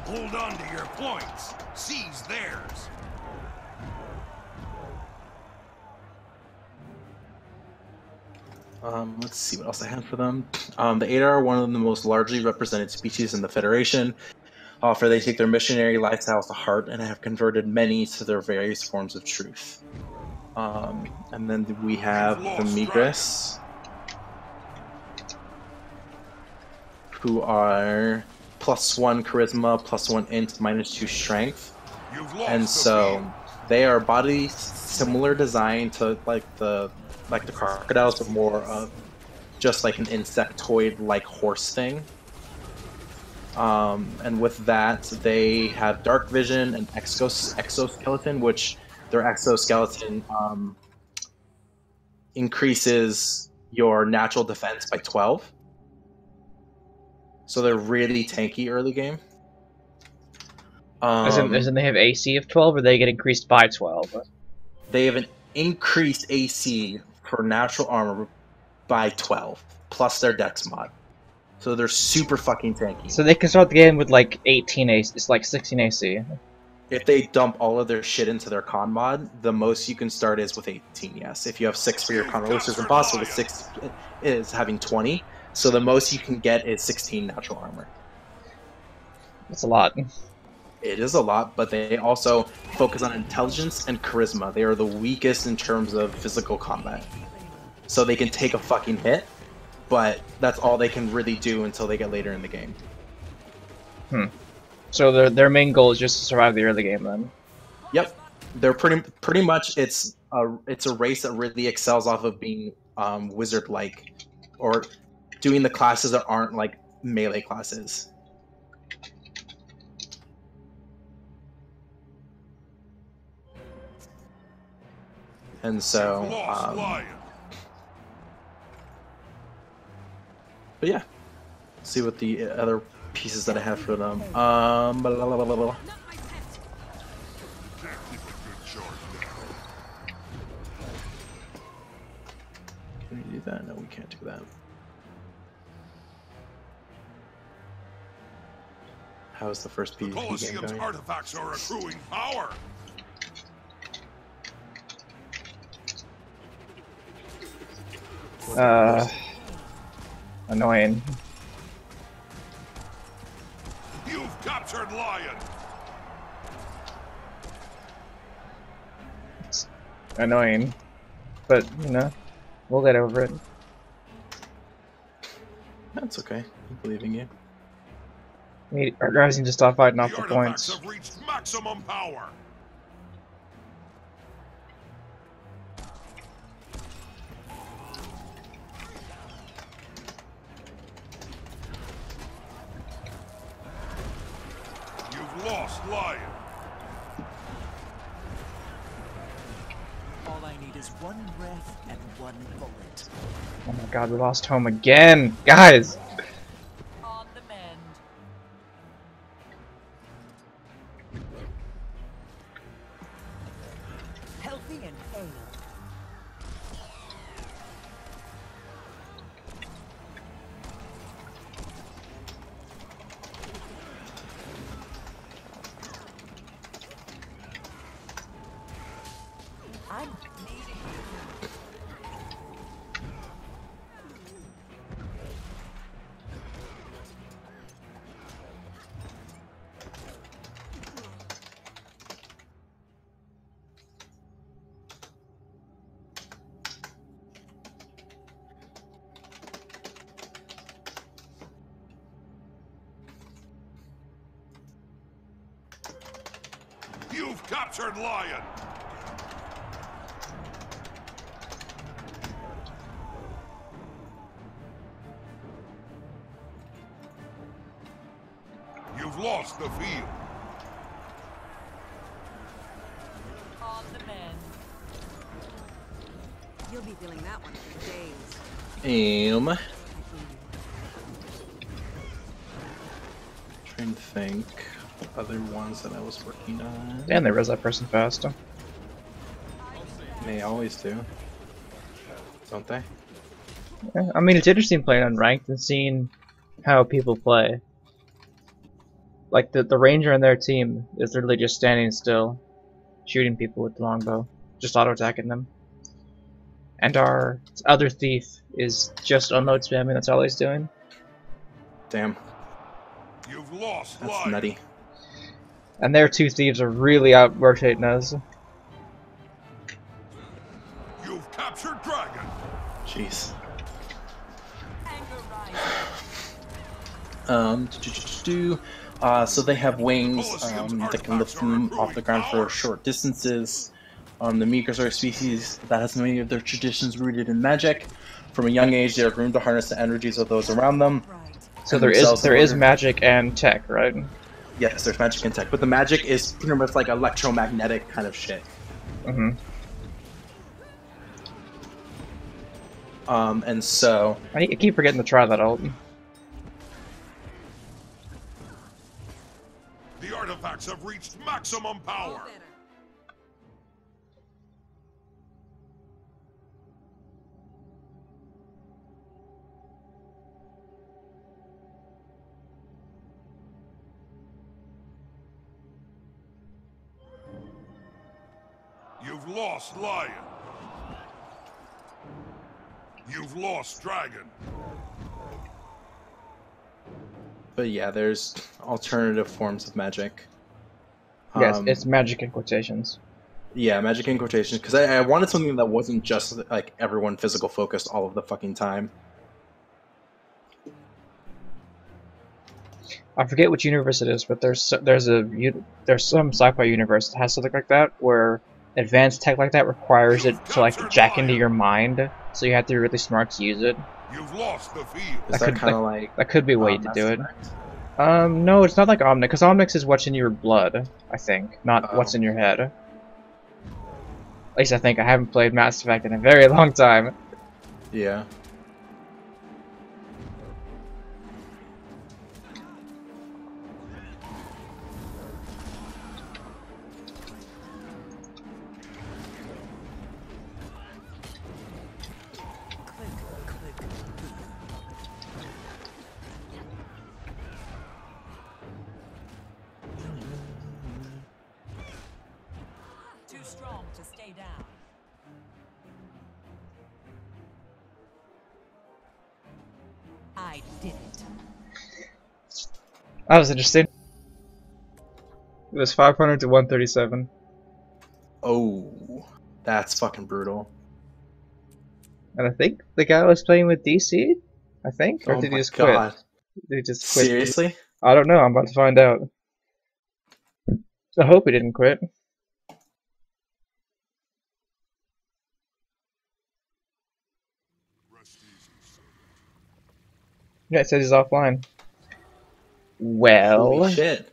Hold on to your points. Seize theirs. Let's see what else I have for them. The Aidar are one of the most largely represented species in the Federation. For they take their missionary lifestyle to heart and have converted many to their various forms of truth. And then we have the Migris, who are +1 charisma, +1 int, -2 strength. And so they are body similar design to like the crocodiles, but more of just like an insectoid-like horse thing. And with that, they have dark vision and exoskeleton, which their exoskeleton increases your natural defense by 12. So they're really tanky early game. As in they have AC of 12, or they get increased by 12? They have an increased AC for natural armor by 12, plus their dex mod. So they're super fucking tanky. So they can start the game with like 18 AC, it's like 16 AC. If they dump all of their shit into their con mod, the most you can start is with 18, yes. If you have 6 for your con, which is impossible, with 6 is having 20. So the most you can get is 16 natural armor. That's a lot. It is a lot, but they also focus on intelligence and charisma. They are the weakest in terms of physical combat. So they can take a fucking hit, but that's all they can really do until they get later in the game. So their main goal is just to survive the early game, then? Yep. They're pretty much it's a race that really excels off of being wizard-like, or doing the classes that aren't like melee classes. And so, but yeah, see what the other pieces that I have for them. Blah, blah, blah, blah, blah. Can we do that? No, we can't do that. How's the first PvP game going? Artifacts are accruing power. Annoying. You've captured Lion. It's annoying, but you know, we'll get over it. That's okay. I believe in you. Our guys need to stop fighting off the Artifacts points. have reached maximum power. You've lost Lion. All I need is one breath and one bullet. Oh my god, we lost home again! Guys! On the mend. Healthy and hale. I'm needing you. You've captured Lion. You've lost the field. On the mend. You'll be feeling that one for days. Trying to think other ones that I was working on. Damn, they res that person fast. They always do, don't they? Yeah, I mean, it's interesting playing on ranked and seeing how people play. Like the ranger in their team is literally just standing still, shooting people with the longbow, just auto attacking them. And our other thief is just unload spamming. That's all he's doing. Damn, You've lost that's lion. nutty. And their two thieves are really out rotating us. You've captured dragon. Jeez. Anger rising. So they have wings that can lift them off the ground for short distances. The Meekers are a species that has many of their traditions rooted in magic. From a young age, they are groomed to harness the energies of those around them. Right. So and there themselves is in order- magic and tech, right? Yes, there's magic and tech, but the magic is pretty much like electromagnetic kind of shit. Mm-hmm. And so I keep forgetting to try that ult. The artifacts have reached maximum power. Better. You've lost lion. You've lost dragon. but yeah, there's alternative forms of magic. Yes, it's magic in quotations. Yeah, magic in quotations, because I wanted something that wasn't just like everyone physical focused all of the fucking time. I forget which universe it is, but there's some sci-fi universe that has something like that, where advanced tech like that requires it to like jack into your mind, so you have to be really smart to use it. You've lost the field. Is that kind of like That could be a way to Mass do it. Effect? No, it's not like Omnix, because Omnix is what's in your blood, I think, not Oh. what's in your head. At least I think. I haven't played Mass Effect in a very long time. Yeah. Too strong to stay down. I did it. That was interesting. It was 500 to 137. Oh, that's fucking brutal. And I think the guy was playing with DC? I think? Or Oh did he my just quit? god. Did he just quit? Seriously? I don't know, I'm about to find out. I hope he didn't quit. Yeah, it says he's offline. Well, Holy shit.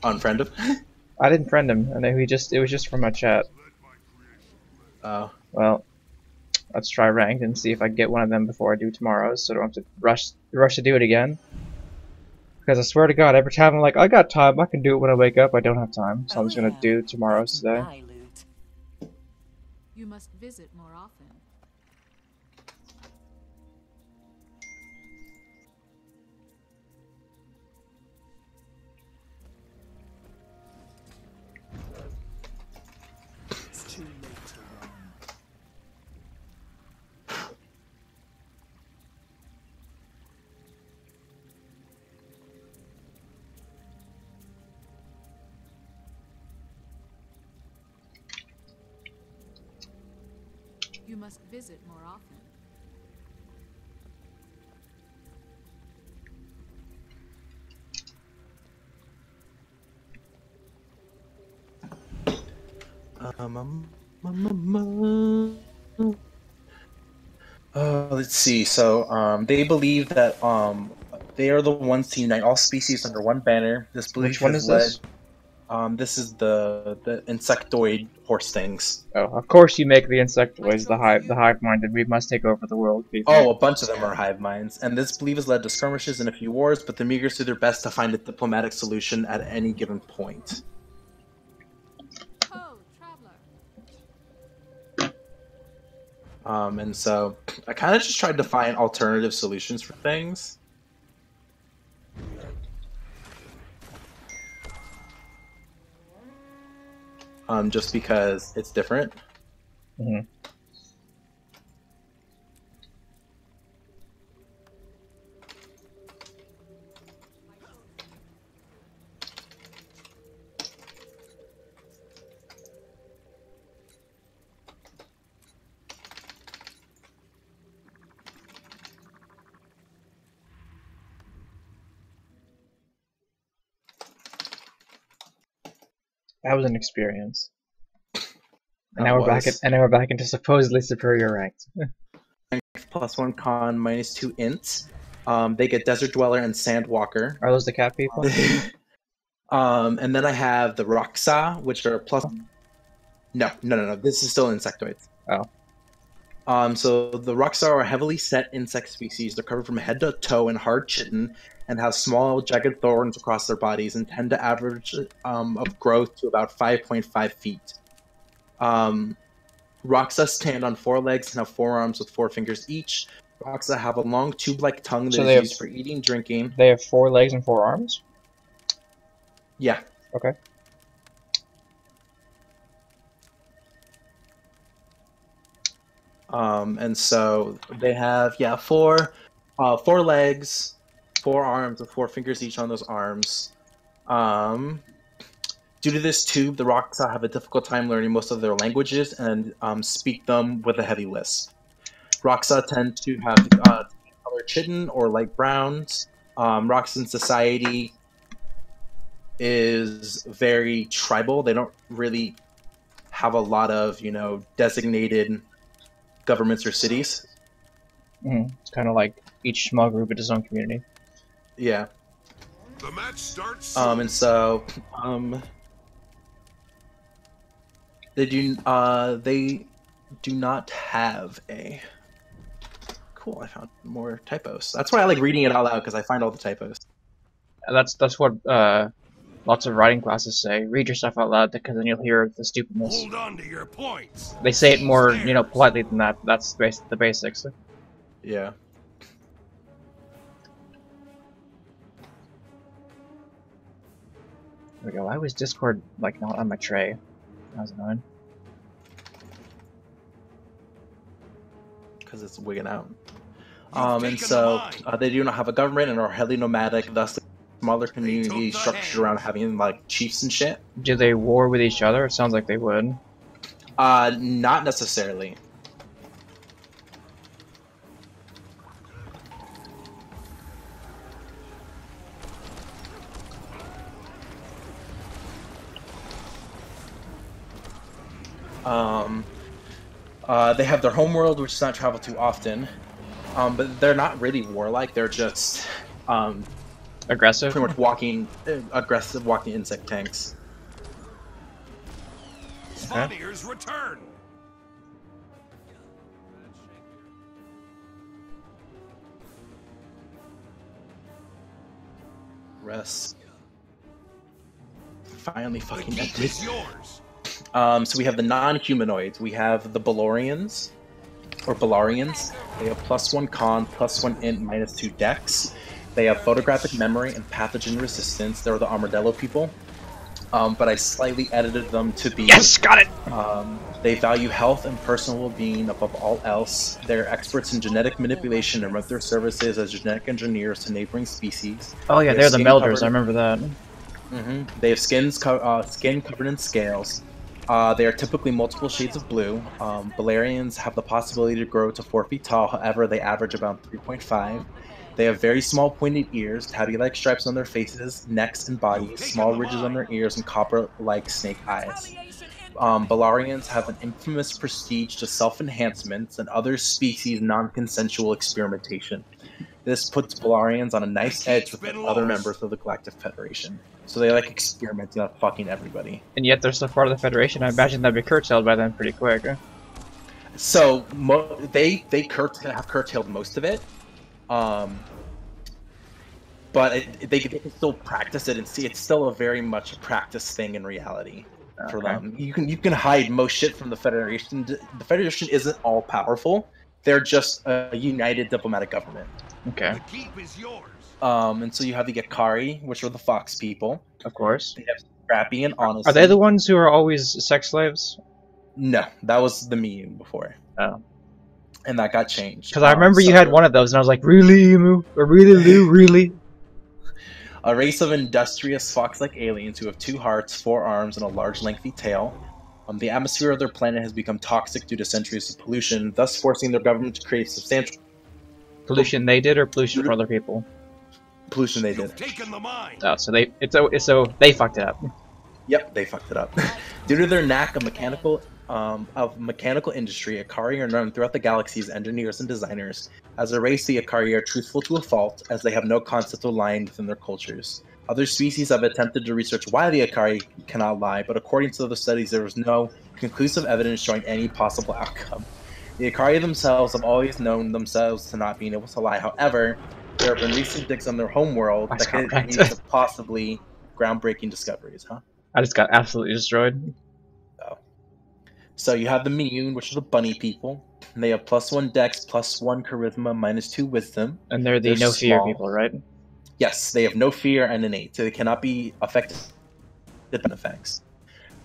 Unfriend him? I didn't friend him. I know it was just from my chat. Oh. Well, let's try ranked and see if I can get one of them before I do tomorrow's, so I don't have to rush to do it again. Because I swear to God, every time I'm like, I got time, I can do it when I wake up, I don't have time, so I'm just gonna do tomorrow's today. My loot. You must visit more often. It's too late to run. You must visit more often. Let's see. So, they believe that they are the ones to unite all species under one banner. This belief Which one has is led. this? This is the insectoid horse things. Oh, of course you make the insectoids, the hive-minded. We must take over the world. People. Oh, a bunch of them are hive minds, and this belief has led to skirmishes and a few wars. But the Meagers do their best to find a diplomatic solution at any given point. Oh, traveler. And so I kind of just tried to find alternative solutions for things. just because it's different. Mm-hmm. That was an experience. And now we're back into supposedly superior ranked. +1 con, -2 int. They get Desert Dweller and Sandwalker. Are those the cat people? And then I have the Roxa, which are plus. No. This is still insectoids. Oh. So the Roxa are heavily set insect species. They're covered from head to toe in hard chitin and have small, jagged thorns across their bodies and tend to average of growth to about 5.5 feet. Roxa stand on 4 legs and have 4 arms with 4 fingers each. Roxa have a long tube-like tongue that is used for eating, drinking. They have 4 legs and 4 arms? Yeah. Okay. And so they have, 4 legs, 4 arms with 4 fingers each on those arms. Due to this tube, the Roxa have a difficult time learning most of their languages and speak them with a heavy lisp. Roxa tend to have color chitin or light browns. Roxan society is very tribal. They don't really have a lot of, designated governments or cities. It's kind of like each small group in its own community. Yeah. The match starts. And so, they do not have a. Cool, I found more typos. That's why I like reading it out loud, because I find all the typos. That's what lots of writing classes say. Read your stuff out loud, because then you'll hear the stupidness. Hold on to your points. They say it more, politely than that. That's the basics. Yeah. There we go. Why was Discord like not on my tray? That was annoying. Because it's wigging out. And so they do not have a government and are heavily nomadic, thus the smaller community structured around having like chiefs and shit. Do they war with each other? It sounds like they would. Not necessarily. They have their homeworld, which does not travel too often. But they're not really warlike. They're just aggressive. Pretty much aggressive walking insect tanks. Spawniers return. Rest. Finally fucking The ended. keep is yours. So we have the non-humanoids. We have the Balorians, or Balarians. They have +1 con, +1 int, -2 dex. They have photographic memory and pathogen resistance. They're the Armadillo people. But I slightly edited them to be... Yes, got it! They value health and personal well-being above all else. They're experts in genetic manipulation and rent their services as genetic engineers to neighboring species. Oh yeah, they're the Melders, I remember that. They have skin covered in scales. They are typically multiple shades of blue. Balarians have the possibility to grow to 4 feet tall, however they average about 3.5. They have very small pointed ears, tabby-like stripes on their faces, necks, and bodies, small ridges on their ears, and copper-like snake eyes. Balarians have an infamous prestige to self-enhancements and other species non-consensual experimentation. This puts Balarians on a nice edge with the other members of the Galactic Federation. So they like experimenting on fucking everybody. And yet they're still part of the Federation. I imagine that'd be curtailed by then pretty quick. So they have curtailed most of it. But they can still practice it and see it's still a very much a practice thing in reality for them. You can hide most shit from the Federation. The Federation isn't all powerful. They're just a united diplomatic government. Okay. The keep is yours. And so you have the Yakari, which are the Fox people. Of course. They have scrappy and honest. Are they the ones who are always sex slaves? No, that was the meme before. Oh. And that got changed. Because I remember you had one of those, and I was like, really, Emu? Or really, Lou? Really? A race of industrious fox-like aliens who have 2 hearts, 4 arms, and a large lengthy tail. The atmosphere of their planet has become toxic due to centuries of pollution, thus forcing their government to create substantial... Pollution they did, or pollution for other people? Pollution they You've did. taken the mine. Oh, so they fucked it up. Yep, they fucked it up. Due to their knack of mechanical industry, Akari are known throughout the galaxy as engineers and designers. As a race, the Akari are truthful to a fault, as they have no concept of lying within their cultures. Other species have attempted to research why the Akari cannot lie, but according to the studies, there was no conclusive evidence showing any possible outcome. The Akari themselves have always known themselves to not being able to lie. However, there have been recent digs on their home world that could lead to possibly groundbreaking discoveries, huh? I just got absolutely destroyed. So you have the Miyun, which are the bunny people. And they have +1 dex, +1 charisma, -2 wisdom. And they're the They're no fear small. people, right? Yes, they have no fear and innate, so they cannot be affected by effects.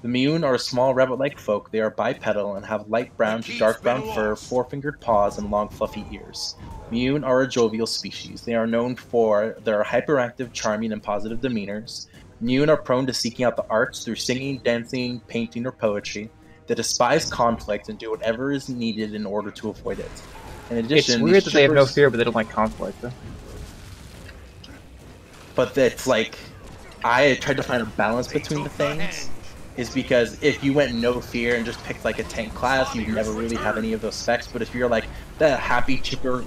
The Miyun are a small rabbit-like folk. They are bipedal and have light brown to dark brown fur, 4-fingered paws, and long fluffy ears. Miyun are a jovial species. They are known for their hyperactive, charming, and positive demeanors. Miyun are prone to seeking out the arts through singing, dancing, painting, or poetry. They despise conflict and do whatever is needed in order to avoid it. In addition, It's weird that they have no chippers- fear, but they don't like conflict. But it's like, I tried to find a balance between the things. Is because if you went no fear and just picked like a tank class, you'd never really have any of those specs. But if you're like the happy chipper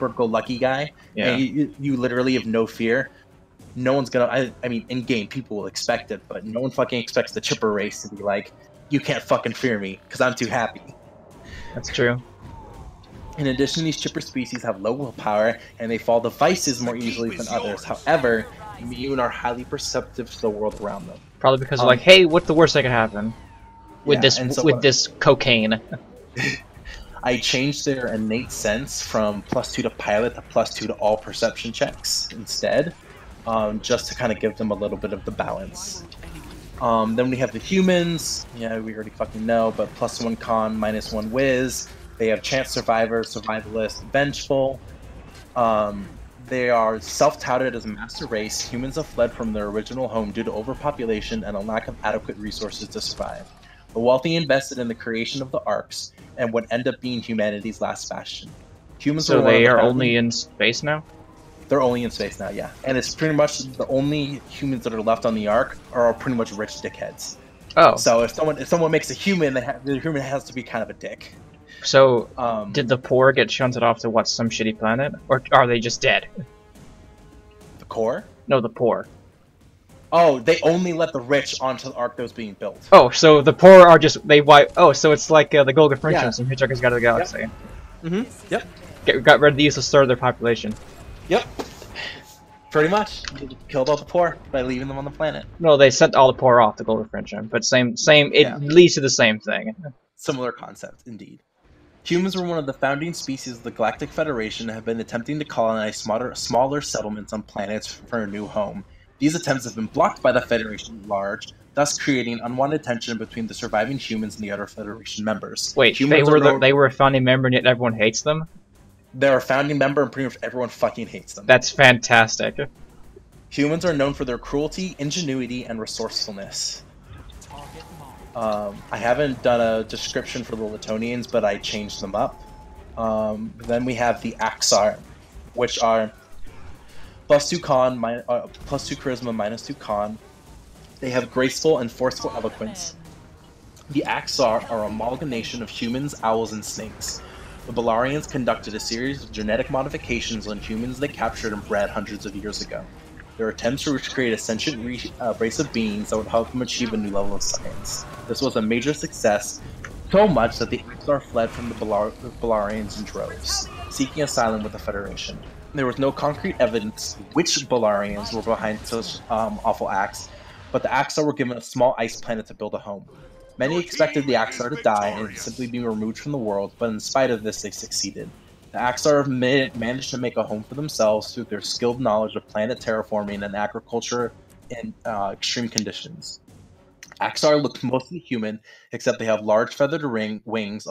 go lucky guy, Yeah. and you literally have no fear, no one's gonna. I mean, in game people will expect it, but no one fucking expects the chipper race to be like, you can't fucking fear me because I'm too happy. That's true. In addition, these chipper species have low willpower and they fall to vices more easily than others. However, Miyun are highly perceptive to the world around them. Probably because they're like, hey, what's the worst that could happen with Yeah, and so this cocaine? I changed their innate sense from +2 to pilot to +2 to all perception checks instead, just to kind of give them a little bit of the balance. Then we have the humans. Yeah, we already fucking know, but +1 con, -1 whiz. They have chance survivor, survivalist, vengeful. They are self-touted as a master race. Humans have fled from their original home due to overpopulation and a lack of adequate resources to survive. The wealthy invested in the creation of the arcs and would end up being humanity's last bastion. Humans So one of they the are founding- only in space now? They're only in space now, yeah. And it's pretty much the only humans that are left on the arc are pretty much rich dickheads. Oh, So if someone makes a human, the human has to be kind of a dick. so Um, did the poor get shunted off to what, some shitty planet? Or are they just dead? the core? No, the poor. Oh, they only let the rich onto the arc that was being built. Oh, so the poor are just, they wipe, oh, so it's like the Golden Fringes Yeah. from Hitchhiker's Guide to the Galaxy. Yep. Got rid of these to stir their population. Yep. Pretty much. You killed all the poor by leaving them on the planet. No, they sent all the poor off to Golden Fringe, but it Yeah. leads to the same thing. Similar concept, indeed. Humans were one of the founding species of the Galactic Federation and have been attempting to colonize smaller settlements on planets for a new home. These attempts have been blocked by the Federation at large, thus creating unwanted tension between the surviving humans and the other Federation members. Wait, humans they were a founding member and yet everyone hates them? They're a founding member and pretty much everyone fucking hates them. That's fantastic. Humans are known for their cruelty, ingenuity, and resourcefulness. I haven't done a description for the Latonians, but I changed them up. Then we have the Axar, which are +2 con, +2 charisma, -2 con. They have graceful and forceful eloquence. The Axar are an amalgamation of humans, owls, and snakes. The Balarians conducted a series of genetic modifications on humans they captured and bred hundreds of years ago. Their attempts to create a sentient race of beings that would help them achieve a new level of science. This was a major success, so much that the Axar fled from the Balarians in droves, seeking asylum with the Federation. There was no concrete evidence which Balarians were behind such awful acts, but the Axar were given a small ice planet to build a home. Many expected the Axar to die and simply be removed from the world, but in spite of this, they succeeded. The Axar managed to make a home for themselves through their skilled knowledge of planet terraforming and agriculture in extreme conditions. Axar look mostly human, except they have large feathered wings